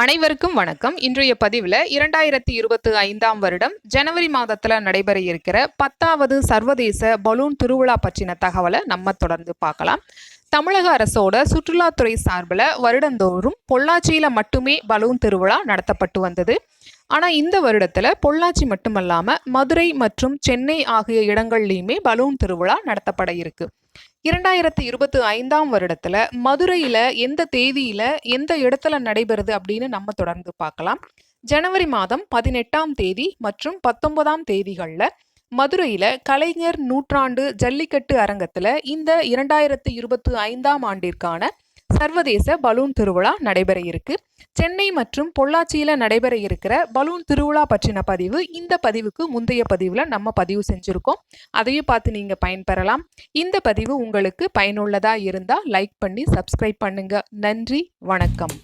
அனைவருக்கும் வணக்கம். இன்றைய பதிவில் 2025ஆம் வருடம் ஜனவரி மாதத்தில் நடைபெற இருக்கிற 10வது சர்வதேச பலூன் திருவிழா பற்றின தகவலை நம்ம தொடர்ந்து பார்க்கலாம். தமிழக அரசோட சுற்றுலாத்துறை சார்பில் வருடந்தோறும் பொள்ளாச்சியில் மட்டுமே பலூன் திருவிழா நடத்தப்பட்டு வந்தது. ஆனால் இந்த வருடத்தில் பொள்ளாச்சி மட்டுமல்லாமல் மதுரை மற்றும் சென்னை ஆகிய இடங்கள்லையுமே பலூன் திருவிழா நடத்தப்பட இருக்கு. 2025ஆம் வருடத்துல மதுரையில எந்த தேதியில எந்த இடத்துல நடைபெறுது அப்படின்னு நம்ம தொடர்ந்து பார்க்கலாம். ஜனவரி மாதம் 18ஆம் தேதி மற்றும் 19ஆம் தேதிகள்ல மதுரையில கலைஞர் நூற்றாண்டு ஜல்லிக்கட்டு அரங்கத்துல இந்த 2025ஆம் ஆண்டிற்கான சர்வதேச பலூன் திருவிழா நடைபெற இருக்கு. சென்னை மற்றும் பொள்ளாச்சியில நடைபெற இருக்கிற பலூன் திருவிழா பற்றின பதிவு இந்த பதிவுக்கு முந்தைய பதிவுல நம்ம பதிவு செஞ்சிருக்கோம். அதையும் பார்த்து நீங்க பயன்பெறலாம். இந்த பதிவு உங்களுக்கு பயனுள்ளதா இருந்தா லைக் பண்ணி சப்ஸ்கிரைப் பண்ணுங்க. நன்றி, வணக்கம்.